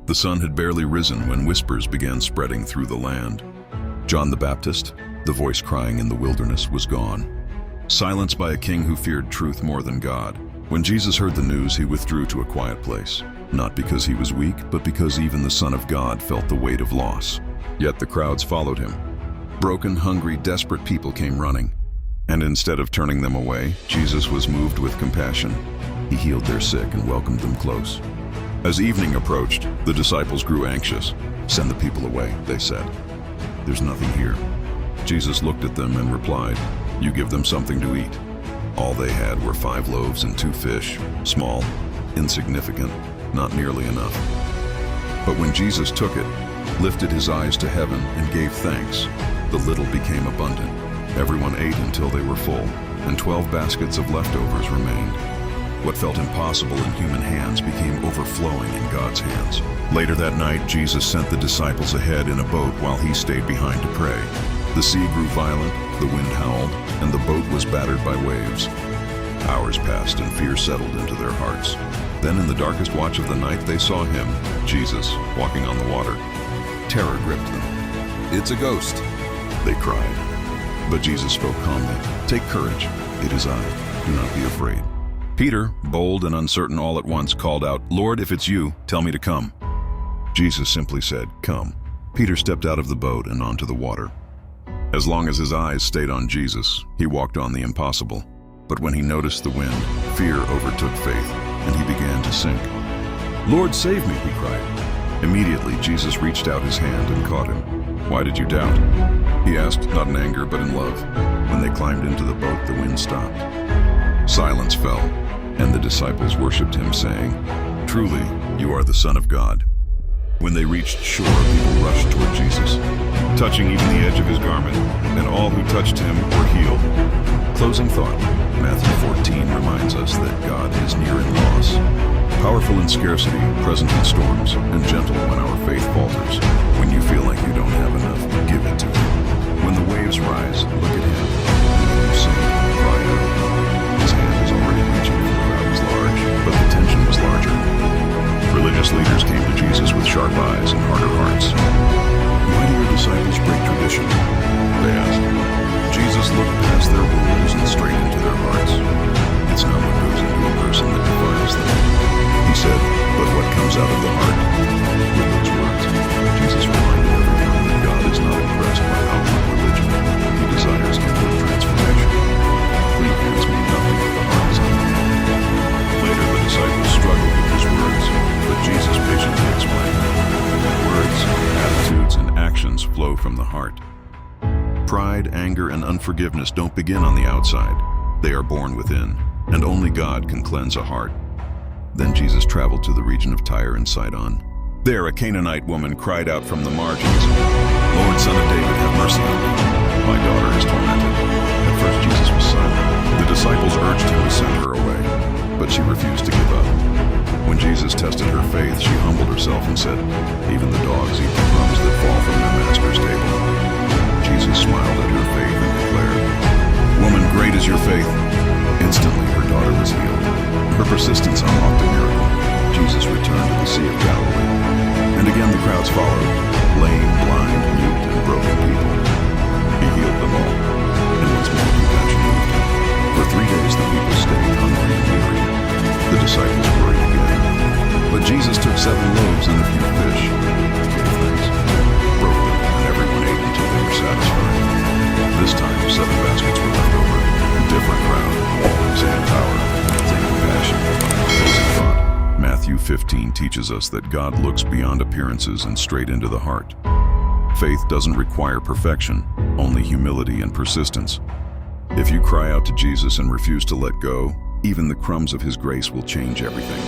The sun had barely risen when whispers began spreading through the land. John the Baptist, the voice crying in the wilderness, was gone, silenced by a king who feared truth more than God. When Jesus heard the news, he withdrew to a quiet place, not because he was weak, but because even the Son of God felt the weight of loss. Yet the crowds followed him. Broken, hungry, desperate people came running. And instead of turning them away, Jesus was moved with compassion. He healed their sick and welcomed them close. As evening approached, the disciples grew anxious. "Send the people away," they said. "There's nothing here." Jesus looked at them and replied, "You give them something to eat." All they had were 5 loaves and 2 fish, small, insignificant, not nearly enough. But when Jesus took it, lifted his eyes to heaven, and gave thanks, the little became abundant. Everyone ate until they were full, and 12 baskets of leftovers remained. What felt impossible in human hands became overflowing in God's hands. Later that night, Jesus sent the disciples ahead in a boat while he stayed behind to pray. The sea grew violent, the wind howled, and the boat was battered by waves. Hours passed and fear settled into their hearts. Then in the darkest watch of the night, they saw him, Jesus, walking on the water. Terror gripped them. "It's a ghost," they cried. But Jesus spoke calmly. "Take courage. It is I. Do not be afraid." Peter, bold and uncertain all at once, called out, "Lord, if it's you, tell me to come." Jesus simply said, "Come." Peter stepped out of the boat and onto the water. As long as his eyes stayed on Jesus, he walked on the impossible. But when he noticed the wind, fear overtook faith, and he began to sink. "Lord, save me," he cried. Immediately, Jesus reached out his hand and caught him. "Why did you doubt?" he asked, not in anger, but in love. When they climbed into the boat, the wind stopped. Silence fell, and the disciples worshipped him, saying, "Truly, you are the Son of God." When they reached shore, people rushed toward Jesus, touching even the edge of his garment, and all who touched him were healed. Closing thought, Matthew 14 reminds us that God is near in loss, powerful in scarcity, present in storms, and gentle when our faith falters. When you feel like you don't have enough, give it to him. When the waves rise, look at him. When you sing, cry out. His hand is already reaching when the crowd was large, but the tension was larger. Religious leaders came to Jesus with sharp eyes and harder hearts. "Why do your disciples break tradition?" they asked. Jesus looked past their rules and straight into their hearts. "It's not what goes into a person that defines them," he said, "but what comes out of the heart." With those words, Jesus reminded everyone that God is not impressed by outward religion. He desires inward transformation. "Clean hands mean nothing if the heart is unclean." Later, the disciples struggled with his words, but Jesus patiently explained, "Words, attitudes, and actions flow from the heart. Pride, anger, and unforgiveness don't begin on the outside. They are born within, and only God can cleanse a heart." Then Jesus traveled to the region of Tyre and Sidon. There, a Canaanite woman cried out from the margins, "Lord, Son of David, have mercy on me. My daughter is tormented." At first, Jesus was silent. The disciples urged him to send her away, but she refused to give up. When Jesus tested her faith, she humbled herself and said, "Even the dogs eat the crumbs that fall from their master's table." Jesus smiled at her faith and declared, "Woman, great is your faith." Instantly, her daughter was healed. Her persistence unlocked a miracle. Jesus returned to the Sea of Galilee. And again the crowds followed, lame, blind, mute, and broken people. He healed them all, and once more compassion moved him. For 3 days the people stayed hungry and weary. The disciples worried again. But Jesus took 7 loaves and a few fish, gave thanks, broke them, and everyone ate until they were satisfied. This time, 7 baskets were left over. Different crowd, same power, same compassion. Closing thought, Matthew 15 teaches us that God looks beyond appearances and straight into the heart. Faith doesn't require perfection, only humility and persistence. If you cry out to Jesus and refuse to let go, even the crumbs of his grace will change everything.